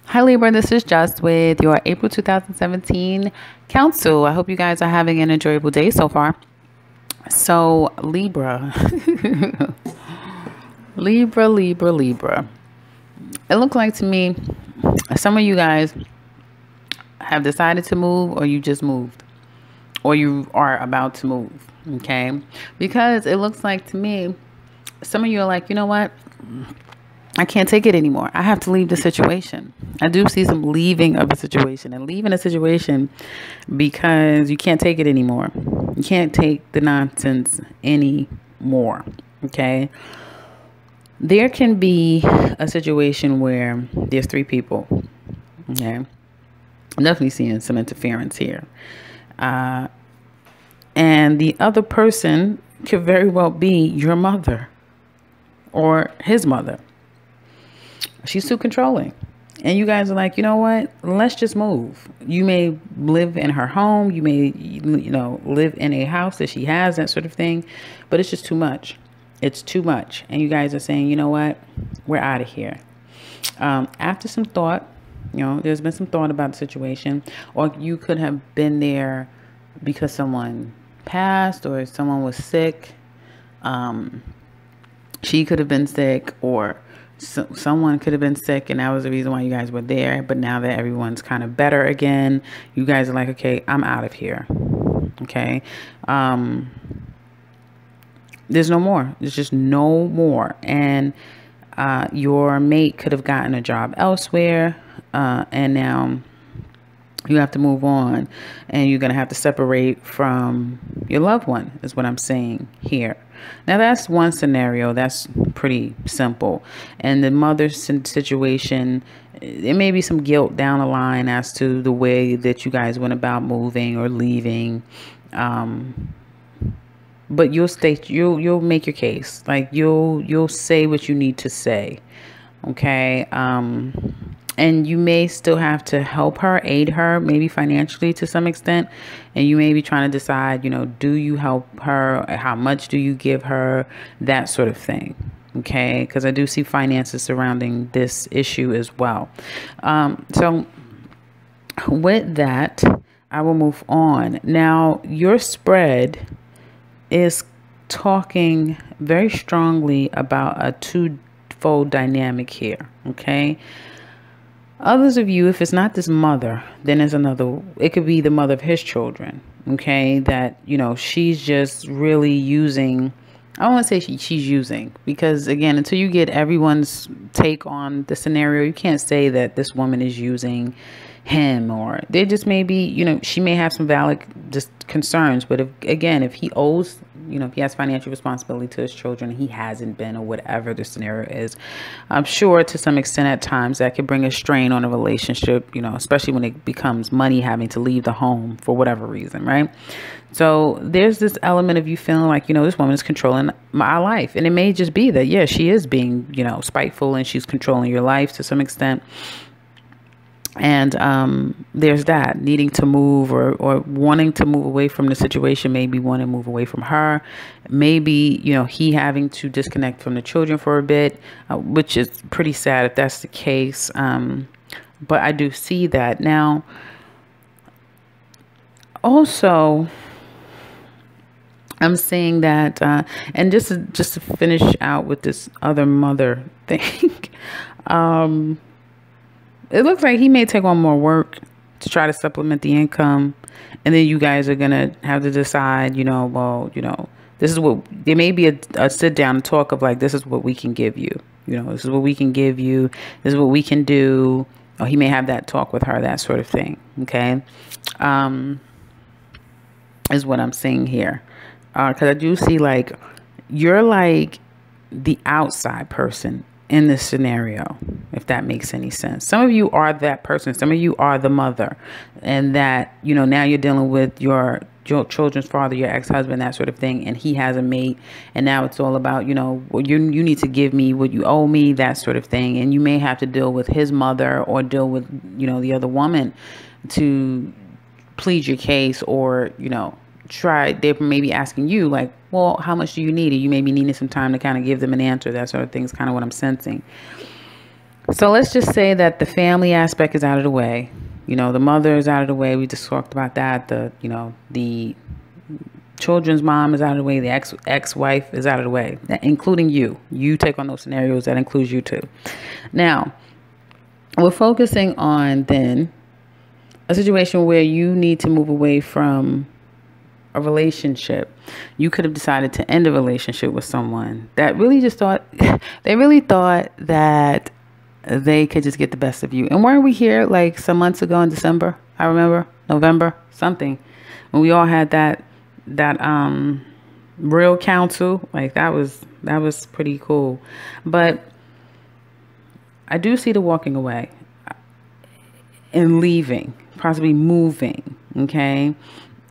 Hi Libra, this is Just with your April 2017 council. I hope you guys are having an enjoyable day so far. So Libra, Libra. It looks like to me some of you guys have decided to move, or you just moved, or you are about to move. Okay, because it looks like to me some of you are like, you know what? I can't take it anymore. I have to leave the situation. I do see some leaving of a situation, and leaving a situation because you can't take it anymore. You can't take the nonsense anymore. Okay. There can be a situation where there's three people. Okay. I'm definitely seeing some interference here. And the other person could very well be your mother or his mother. She's too controlling. And you guys are like, you know what? Let's just move. You may live in her home. You may, live in a house that she has, that sort of thing. But it's just too much. It's too much. And you guys are saying, you know what? We're out of here. After some thought, there's been some thought about the situation. Or you could have been there because someone passed or someone was sick. She could have been sick, or someone could have been sick, and that was the reason why you guys were there. But now that everyone's kind of better again, you guys are like, okay, I'm out of here. Okay. There's no more. There's just no more. And your mate could have gotten a job elsewhere, and now you have to move on, and you're going to have to separate from your loved one, is what I'm saying here. Now, that's one scenario. That's pretty simple. And the mother's situation, there may be some guilt down the line as to the way that you guys went about moving or leaving. But you'll make your case. Like you'll say what you need to say. Okay. And you may still have to help her, aid her, maybe financially to some extent. And you may be trying to decide, do you help her? How much do you give her? That sort of thing. Okay. Because I do see finances surrounding this issue as well. So with that, I will move on. Now, your spread is talking very strongly about a twofold dynamic here. Okay. Others of you, if it's not this mother, then there's another. It could be the mother of his children. Okay. That, she's just really using. I don't want to say she's using, because again, until you get everyone's take on the scenario, you can't say that this woman is using him, or they just may be, she may have some valid just concerns. But if he owes, if he has financial responsibility to his children, he hasn't been, or whatever the scenario is, I'm sure to some extent at times that could bring a strain on a relationship, especially when it becomes money having to leave the home for whatever reason, right? So there's this element of you feeling like, this woman is controlling my life. And it may just be that, yeah, she is being, spiteful, and she's controlling your life to some extent. And there's that needing to move, or wanting to move away from the situation, maybe want to move away from her. Maybe, he having to disconnect from the children for a bit, which is pretty sad if that's the case. But I do see that. Now, also, I'm saying that, and just to finish out with this other mother thing, it looks like he may take on more work to try to supplement the income. And then you guys are going to have to decide, this is what, there may be a sit down and talk of like, this is what we can give you. This is what we can give you. This is what we can do. Or he may have that talk with her, that sort of thing. Okay. Is what I'm seeing here. Because I do see like, you're like the outside person in this scenario, if that makes any sense. Some of you are that person. Some of you are the mother, and that, now you're dealing with your children's father, your ex-husband, that sort of thing. And he has a mate, and now it's all about, well, you need to give me what you owe me, that sort of thing. And you may have to deal with his mother, or deal with, the other woman to plead your case, or, they may be asking you like, well, how much do you need? And you may be needing some time to kind of give them an answer. That sort of thing is kind of what I'm sensing. So let's just say that the family aspect is out of the way. The mother is out of the way. We just talked about that. The children's mom is out of the way. The ex-wife is out of the way, including you. You take on those scenarios. That includes you too. Now, we're focusing on then a situation where you need to move away from a relationship. You could have decided to end a relationship with someone that really just thought, they really thought that they could just get the best of you. And weren't we here like some months ago in December? I remember November, something, when we all had that real counsel. Like that was pretty cool. But I do see the walking away and leaving, possibly moving. Okay.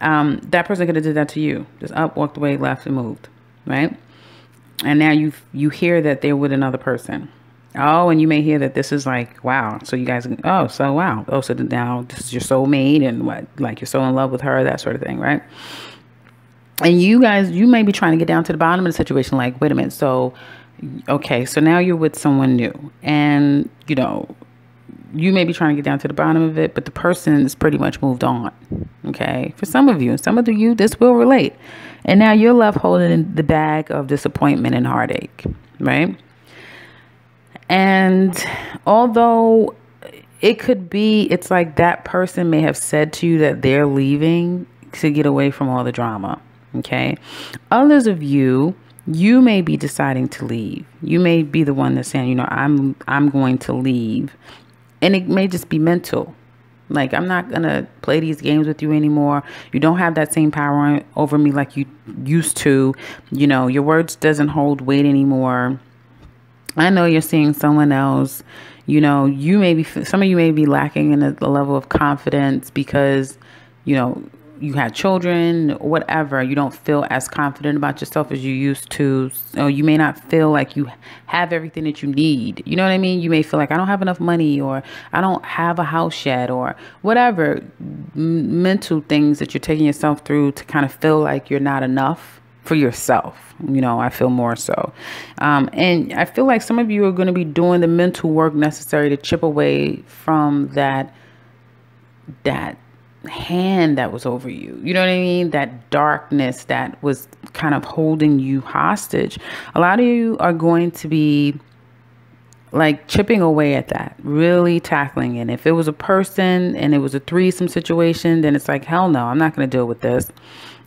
That person could have did that to you. Just up, walked away, left, and moved. Right. And now you hear that they're with another person. Oh, and you may hear that this is like, wow. So you guys, oh, so wow. Oh, so now this is your soulmate and what, like you're so in love with her, that sort of thing. Right. And you guys, you may be trying to get down to the bottom of the situation. Like, wait a minute. So, okay. So now you're with someone new and, you may be trying to get down to the bottom of it, but the person is pretty much moved on. Okay. For some of you, this will relate. And now you're left holding the bag of disappointment and heartache. Right. And although it's like that person may have said to you that they're leaving to get away from all the drama. Okay. Others of you may be deciding to leave. You may be the one that's saying, I'm going to leave. And it may just be mental. Like, I'm not going to play these games with you anymore. You don't have that same power over me like you used to. Your words doesn't hold weight anymore. I know you're seeing someone else. Some of you may be lacking in the level of confidence because, you had children, whatever. You don't feel as confident about yourself as you used to. So you may not feel like you have everything that you need. You know what I mean? You may feel like I don't have enough money, or I don't have a house yet, or whatever mental things that you're taking yourself through to kind of feel like you're not enough for yourself. I feel more so. And I feel like some of you are going to be doing the mental work necessary to chip away from that hand that was over you. You know what I mean? That darkness that was kind of holding you hostage. A lot of you are going to be like chipping away at that, really tackling it. If it was a person and it was a threesome situation, then it's like, hell no, I'm not going to deal with this.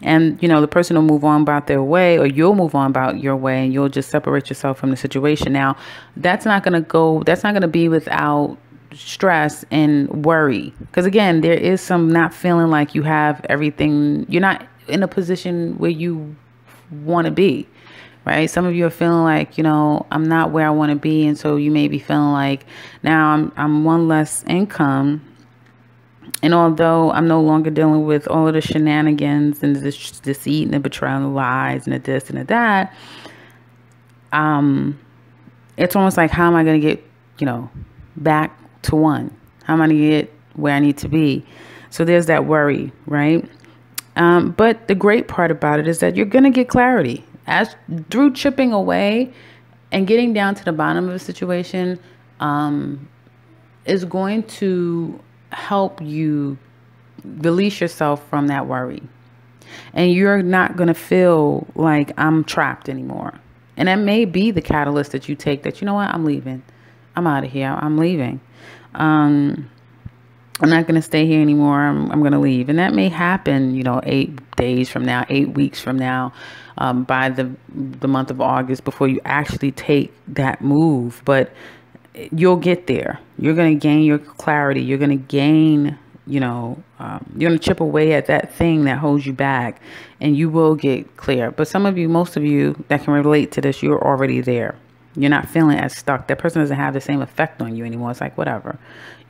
And, the person will move on about their way, or you'll move on about your way, and you'll just separate yourself from the situation. Now, that's not going to be without stress and worry, because again, there is some not feeling like you have everything. You're not in a position where you want to be, right? Some of you are feeling like, I'm not where I want to be, and so you may be feeling like now I'm one less income, and although I'm no longer dealing with all of the shenanigans and the deceit and the betrayal and the lies and the this and the that, it's almost like, how am I going to get back to one? How am I going to get where I need to be? So there's that worry, right? But the great part about it is that you're going to get clarity as through chipping away and getting down to the bottom of the situation, is going to help you release yourself from that worry. And you're not going to feel like I'm trapped anymore. And that may be the catalyst that you take, that, I'm leaving. I'm out of here. I'm leaving. I'm not going to stay here anymore. I'm going to leave. And that may happen, 8 days from now, 8 weeks from now, by the month of August, before you actually take that move. But you'll get there. You're going to gain your clarity. You're going to gain, you're going to chip away at that thing that holds you back, and you will get clear. But most of you that can relate to this, you're already there. You're not feeling as stuck. That person doesn't have the same effect on you anymore. It's like, whatever,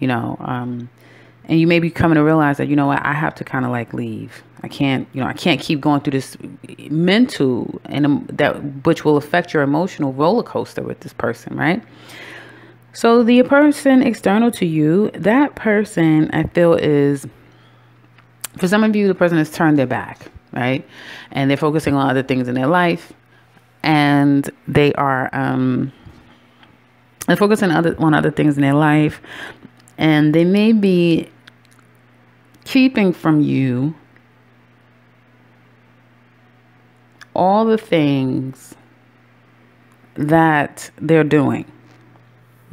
and you may be coming to realize that, I have to kind of like leave. I can't keep going through this mental which will affect your emotional roller coaster with this person. Right. So the person external to you, that person, I feel, is, for some of you, the person has turned their back, right? And they're focusing on other things in their life. And they are They're focusing on other things in their life, and they may be keeping from you all the things that they're doing.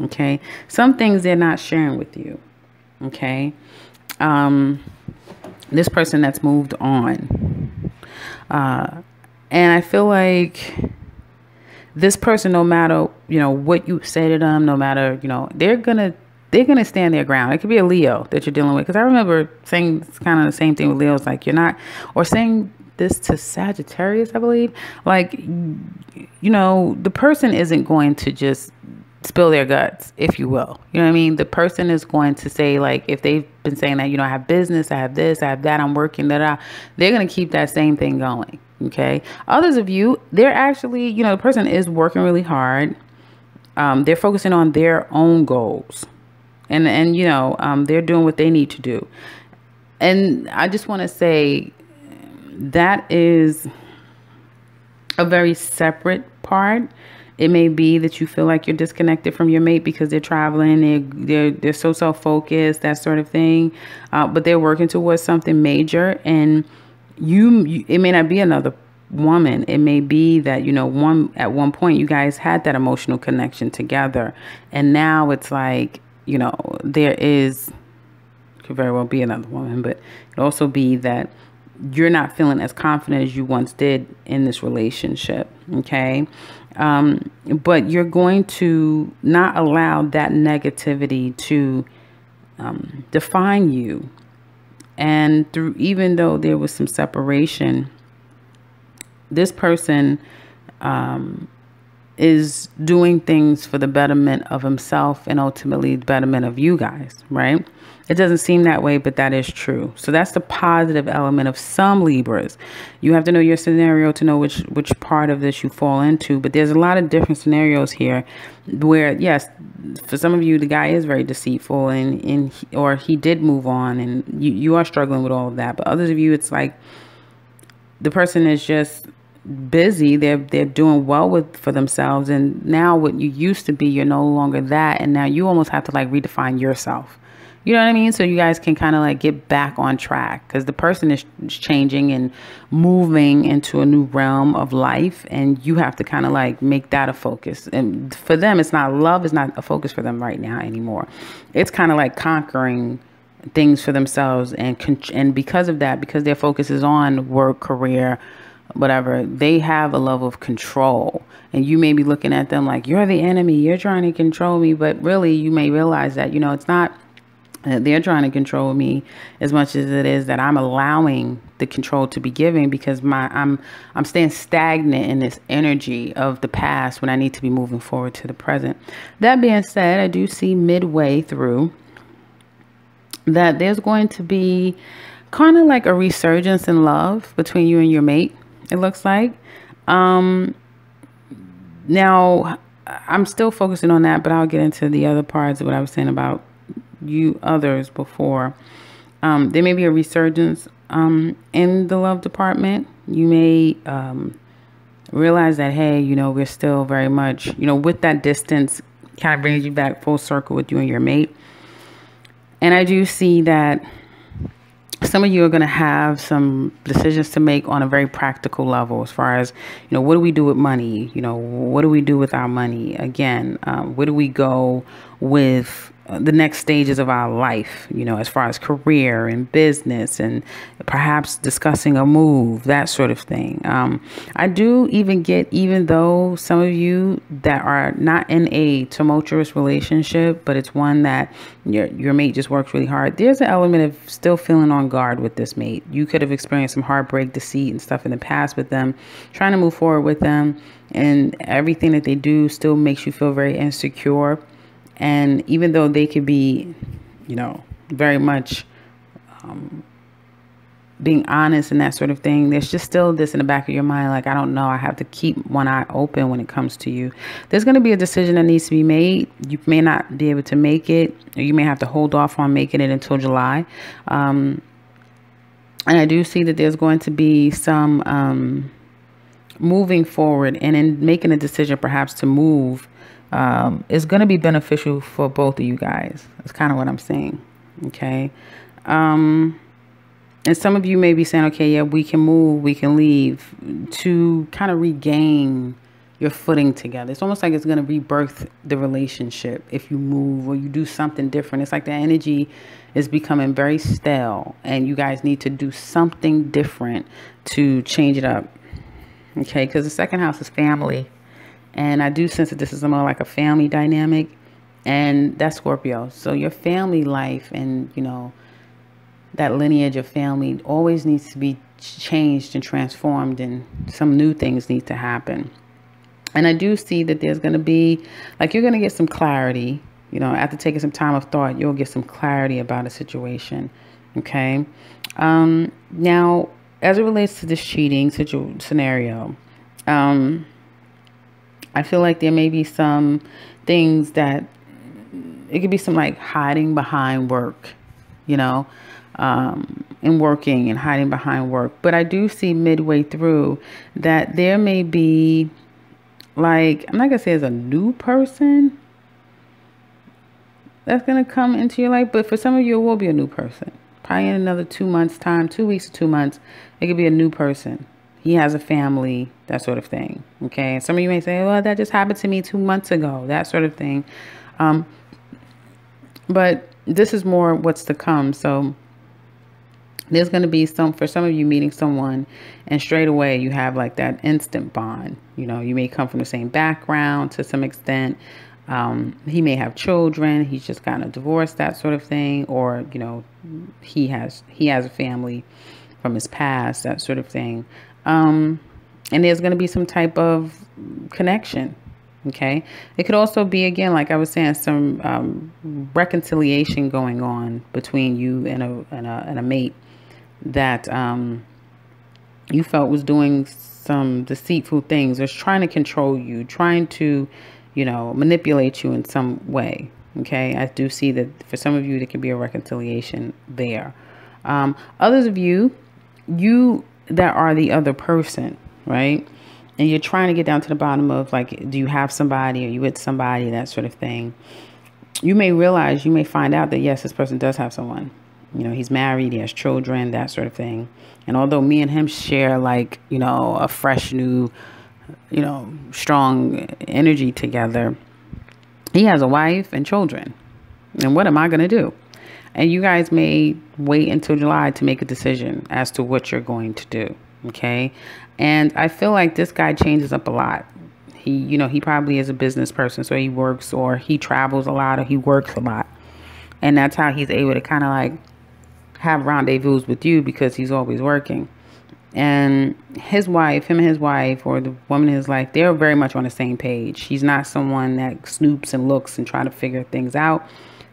Okay. Some things they're not sharing with you. Okay. This person that's moved on. And I feel like this person, no matter, what you say to them, no matter, they're going to stand their ground. It could be a Leo that you're dealing with. Because I remember saying kind of the same thing with Leos, like you're not, or saying this to Sagittarius, I believe. Like, the person isn't going to just spill their guts, if you will. You know what I mean? The person is going to say, like, if they've been saying that, I have business, I have this, I have that, I'm working, they're going to keep that same thing going. Okay. Others of you, they're actually, the person is working really hard. They're focusing on their own goals, and they're doing what they need to do. And I just want to say that is a very separate part. It may be that you feel like you're disconnected from your mate because they're traveling, they're so self-focused, that sort of thing. But they're working towards something major, and you it may not be another woman. It may be that, at one point you guys had that emotional connection together, and now it's like, there could very well be another woman, but it could also be that you're not feeling as confident as you once did in this relationship. Okay. But you're going to not allow that negativity to define you. And even though there was some separation, this person is doing things for the betterment of himself and ultimately the betterment of you guys, right? It doesn't seem that way, but that is true. So that's the positive element of some Libras. You have to know your scenario to know which part of this you fall into. But there's a lot of different scenarios here where, yes, for some of you, the guy is very deceitful or he did move on, and you are struggling with all of that. But others of you, it's like the person is just busy. They're doing well for themselves. And now what you used to be, you're no longer that. And now you almost have to like redefine yourself. You know what I mean? So you guys can kind of like get back on track, because the person is changing and moving into a new realm of life, and you have to kind of like make that a focus. And for them, it's not love is not a focus for them right now anymore. It's kind of like conquering things for themselves, and because of that, because their focus is on work, career, whatever, they have a level of control. And you may be looking at them like, you're the enemy, you're trying to control me, but really you may realize that, it's not they're trying to control me as much as it is that I'm allowing the control to be given, because I'm staying stagnant in this energy of the past when I need to be moving forward to the present. That being said, I do see midway through that there's going to be kind of like a resurgence in love between you and your mate, it looks like. Now, I'm still focusing on that, but I'll get into the other parts of what I was saying about you others before. There may be a resurgence in the love department. You may realize that, hey, we're still very much, with that distance, kind of brings you back full circle with you and your mate. And I do see that some of you are going to have some decisions to make on a very practical level, as far as, what do we do with money? What do we do with our money? Again, where do we go with the next stages of our life, as far as career and business, and perhaps discussing a move, that sort of thing. I do even though some of you that are not in a tumultuous relationship, but it's one that your mate just works really hard, there's an element of still feeling on guard with this mate. You could have experienced some heartbreak, deceit, and stuff in the past with them, trying to move forward with them, and everything that they do still makes you feel very insecure. And even though they could be, very much being honest and that sort of thing, there's just still this in the back of your mind, like, I don't know, I have to keep one eye open when it comes to you. There's going to be a decision that needs to be made. You may not be able to make it, or you may have to hold off on making it until July. And I do see that there's going to be some moving forward, and in making a decision perhaps to move is going to be beneficial for both of you guys. That's kind of what I'm saying. Okay. And some of you may be saying, okay, yeah, we can move, we can leave, to kind of regain your footing together. It's almost like it's going to rebirth the relationship if you move or you do something different. It's like the energy is becoming very stale and you guys need to do something different to change it up. Okay, because the second house is family. And I do sense that this is more like a family dynamic. And that's Scorpio. So your family life and, you know, that lineage of family always needs to be changed and transformed, and some new things need to happen. And I do see that there's going to be, like, you're going to get some clarity, you know, after taking some time of thought, you'll get some clarity about a situation. Okay. Now, as it relates to this cheating scenario, I feel like there may be some things that it could be some like hiding behind work, you know, and working and hiding behind work. But I do see midway through that there may be, like, I'm not gonna say as a new person that's gonna come into your life, but for some of you it will be a new person. Probably in another 2 months time, 2 weeks to 2 months, it could be a new person. He has a family, that sort of thing. Okay. And some of you may say, well, that just happened to me 2 months ago, that sort of thing. But this is more what's to come. So there's going to be for some of you meeting someone and straight away you have like that instant bond. You know, you may come from the same background to some extent. He may have children. He's just gotten a divorce, that sort of thing. Or, you know, he has a family from his past, that sort of thing. And there's going to be some type of connection. Okay. It could also be, again, like I was saying, some reconciliation going on between you and a mate that you felt was doing some deceitful things, or trying to control you, trying to, you know, manipulate you in some way. Okay. I do see that for some of you, there can be a reconciliation there. Others of you that are the other person, right? And you're trying to get down to the bottom of, like, do you have somebody? Are you with somebody? That sort of thing. You may find out that, yes, this person does have someone. You know, he's married, he has children, that sort of thing. And although me and him share, like, you know, a fresh new, you know, strong energy together, he has a wife and children. And what am I going to do? And you guys may wait until July to make a decision as to what you're going to do. Okay. And I feel like this guy changes up a lot. He probably is a business person. So he works, or he travels a lot, or he works a lot. And that's how he's able to kind of like have rendezvous with you, because he's always working. And him and his wife, or the woman in his life, they're very much on the same page. He's not someone that snoops and looks and try to figure things out.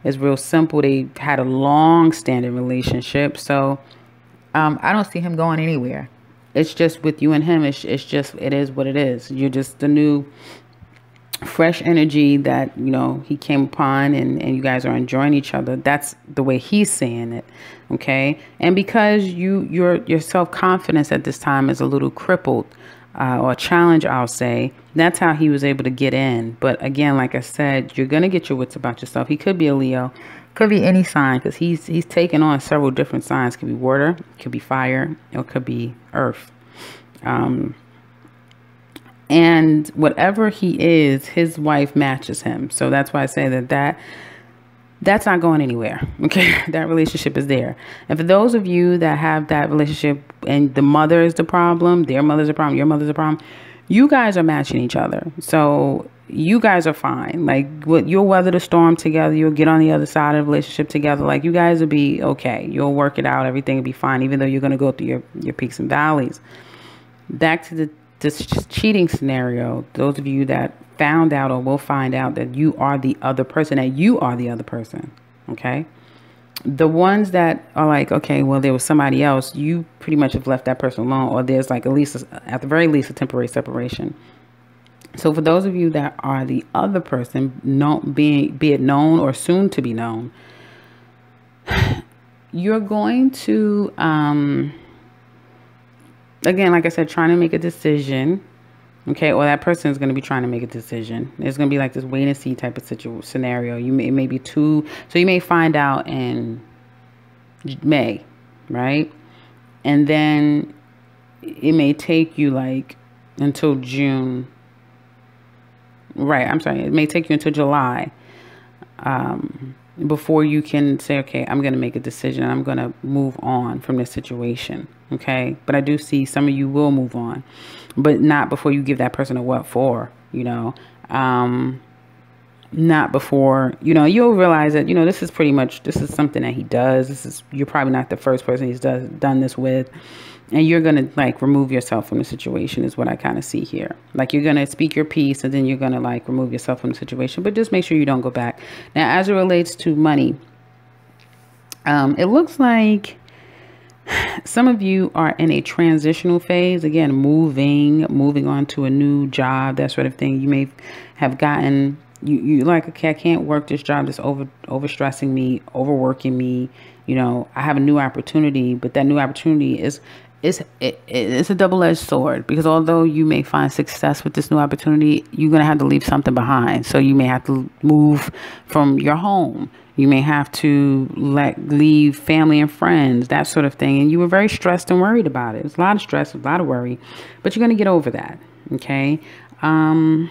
It's real simple. They had a long-standing relationship. So I don't see him going anywhere. It's just with you and him. It is what it is. You're just the new fresh energy that, you know, he came upon, and you guys are enjoying each other. That's the way he's seeing it. Okay. And because your self-confidence at this time is a little crippled, or challenge, I'll say, that's how he was able to get in. But again, like I said, you're going to get your wits about yourself. He could be a Leo, could be any sign, because he's taken on several different signs. Could be water, could be fire, or could be earth. And whatever he is, his wife matches him. So that's why I say that's not going anywhere. Okay. That relationship is there. And for those of you that have that relationship and the mother is the problem, their mother's the problem, your mother's the problem, you guys are matching each other. So you guys are fine. Like, you'll weather the storm together. You'll get on the other side of the relationship together. Like, you guys will be okay. You'll work it out. Everything will be fine, even though you're going to go through your peaks and valleys. Back to this cheating scenario. Those of you that found out or will find out that you are the other person, okay? The ones that are like, okay, well, there was somebody else, you pretty much have left that person alone, or there's like at the very least a temporary separation. So for those of you that are the other person, be it known or soon to be known, you're going to, again, like I said, trying to make a decision Okay, or that person is going to be trying to make a decision. It's going to be like this wait and see type of scenario. It may be two, so you may find out in May, right? And then it may take you like until June. Right, I'm sorry. It may take you until July before you can say, okay, I'm going to make a decision. I'm going to move on from this situation. Okay. But I do see some of you will move on, but not before you give that person a what for, not before, you'll realize that, this is something that he does. You're probably not the first person he's done this with. And you're going to like remove yourself from the situation is what I kind of see here. Like you're going to speak your piece and then you're going to like remove yourself from the situation, but just make sure you don't go back. Now, as it relates to money, it looks like some of you are in a transitional phase. Again, moving on to a new job, that sort of thing. You may have gotten, you like, okay, I can't work this job that's over stressing me, overworking me. I have a new opportunity, but that new opportunity it's a double-edged sword, because although you may find success with this new opportunity, you're going to have to leave something behind. So you may have to move from your home. You may have to leave family and friends, that sort of thing. And you were very stressed and worried about it. It's a lot of stress, a lot of worry, but you're going to get over that. Okay. You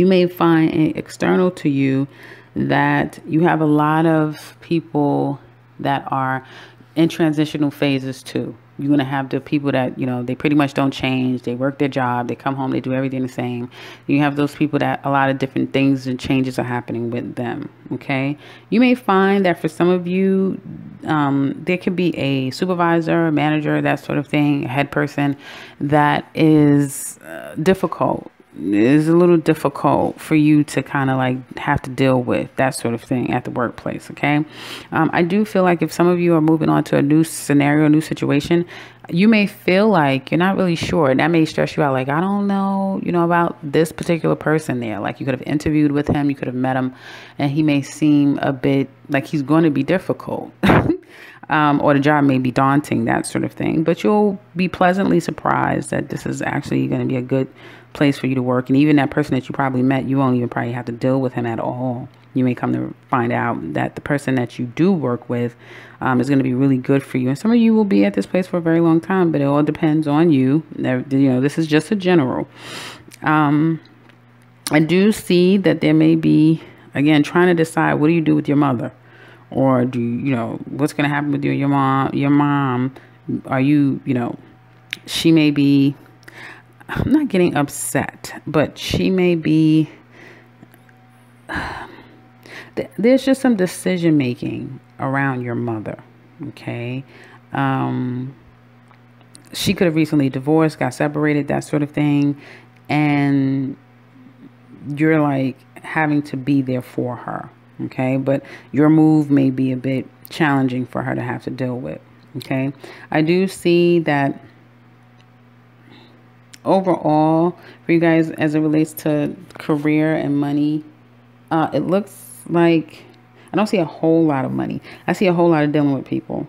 may find external to you that you have a lot of people that are in transitional phases too. You're going to have the people that, they pretty much don't change. They work their job. They come home. They do everything the same. You have those people that a lot of different things and changes are happening with them. Okay. You may find that for some of you, there could be a supervisor, manager, that sort of thing, a head person that is difficult. Is a little difficult for you to kind of like have to deal with, that sort of thing at the workplace. Okay. I do feel like if some of you are moving on to a new scenario, new situation, you may feel like you're not really sure. And that may stress you out. Like, I don't know, about this particular person there. Like you could have interviewed with him, you could have met him, and he may seem a bit like he's going to be difficult. Or the job may be daunting, that sort of thing. But you'll be pleasantly surprised that this is actually going to be a good place for you to work. And even that person that you probably met, you won't even probably have to deal with him at all. You may come to find out that the person that you do work with is going to be really good for you. And some of you will be at this place for a very long time, but it all depends on you. This is just a general. I do see that there may be, again, trying to decide, what do you do with your mother? Or do what's going to happen with you and your mom? Your mom, are you, she may be, I'm not getting upset, but she may be, there's just some decision making around your mother. Okay. She could have recently divorced, got separated, that sort of thing. And you're like having to be there for her. Okay. But your move may be a bit challenging for her to have to deal with. Okay. I do see that overall for you guys, as it relates to career and money, it looks like I don't see a whole lot of money. I see a whole lot of dealing with people.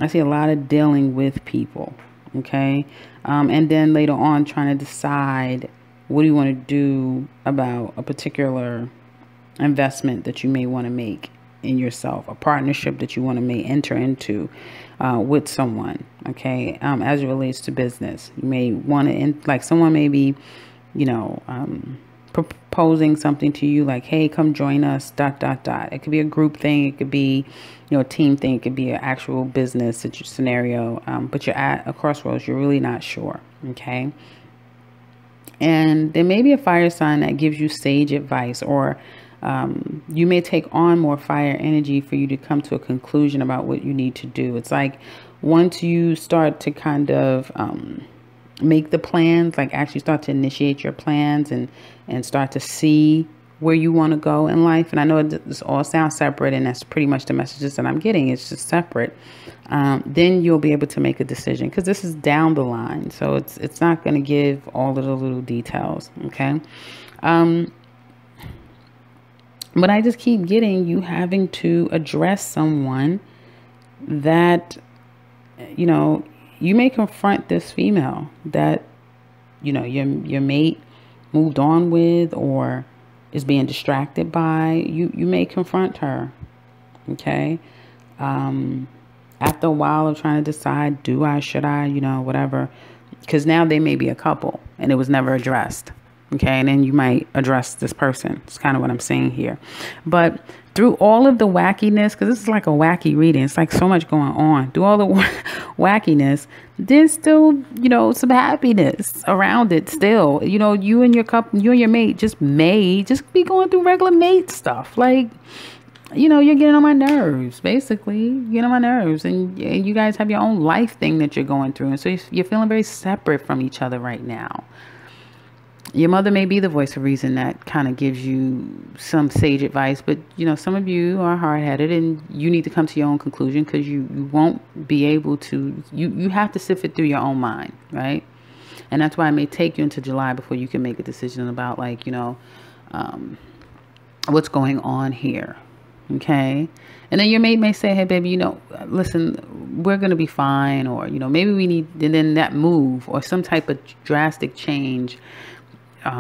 I see a lot of dealing with people. Okay. And then later on trying to decide, what do you want to do about a particular investment that you may want to make in yourself, a partnership that you want to enter into with someone. Okay. As it relates to business, you may want to, like someone may be, proposing something to you like, hey, come join us, ... It could be a group thing. It could be, a team thing. It could be an actual business scenario. But you're at a crossroads. You're really not sure. Okay. And there may be a fire sign that gives you sage advice, or you may take on more fire energy for you to come to a conclusion about what you need to do. It's like once you start to kind of make the plans, like actually start to initiate your plans and start to see where you want to go in life. And I know this all sounds separate, and that's pretty much the messages that I'm getting. It's just separate. Then you'll be able to make a decision, because this is down the line. So it's not going to give all of the little details. Okay. But I just keep getting you having to address someone that, you may confront this female that your mate moved on with or is being distracted by, you may confront her. Okay. After a while of trying to decide, should I, whatever, because now they may be a couple and it was never addressed. Okay. And then you might address this person. It's kind of what I'm saying here. But through all of the wackiness, because this is like a wacky reading, it's like so much going on. Through all the wackiness, there's still, some happiness around it still. You and your couple, you and your mate may just be going through regular mate stuff. Like, you're getting on my nerves, basically. You're getting on my nerves. And you guys have your own life thing that you're going through. And so you're feeling very separate from each other right now. Your mother may be the voice of reason that kind of gives you some sage advice. But, some of you are hard-headed and you need to come to your own conclusion, because you won't be able to. You have to sift it through your own mind, right? And that's why it may take you into July before you can make a decision about, like, what's going on here. Okay. And then your mate may say, hey, baby, listen, we're going to be fine. Or, maybe we need, and then that move or some type of drastic change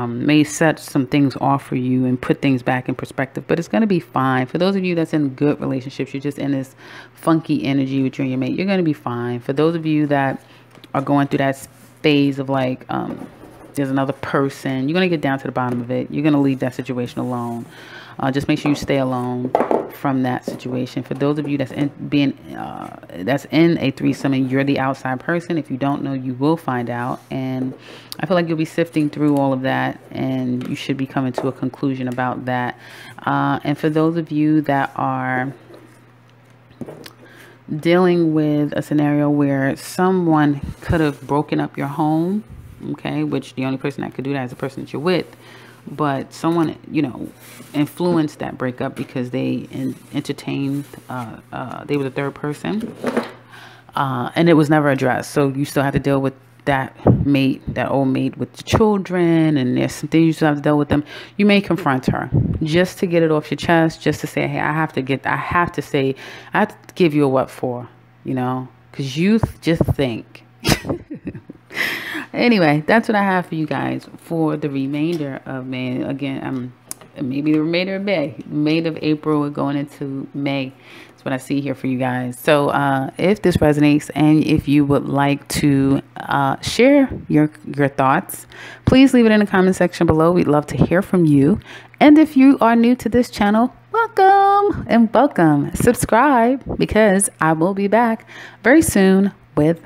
may set some things off for you and put things back in perspective, but it's going to be fine. For those of you that's in good relationships, you're just in this funky energy with you and your mate, you're going to be fine. For those of you that are going through that phase of like, there's another person, you're going to get down to the bottom of it. You're going to leave that situation alone. Just make sure you stay alone from that situation. For those of you that's in a threesome and you're the outside person, if you don't know, you will find out. And I feel like you'll be sifting through all of that, and you should be coming to a conclusion about that. And for those of you that are dealing with a scenario where someone could have broken up your home, okay, which the only person that could do that is the person that you're with. But someone, influenced that breakup because they entertained, they were the third person, and it was never addressed. So you still have to deal with that old mate with the children, and there's some things you still have to deal with them. You may confront her just to get it off your chest, just to say, hey, I have to give you a what for, because you just think. Anyway, that's what I have for you guys for the remainder of May. Again, maybe the remainder of May of April, we're going into May. That's what I see here for you guys. So if this resonates and if you would like to share your thoughts, please leave it in the comment section below. We'd love to hear from you. And if you are new to this channel, welcome. Subscribe, because I will be back very soon with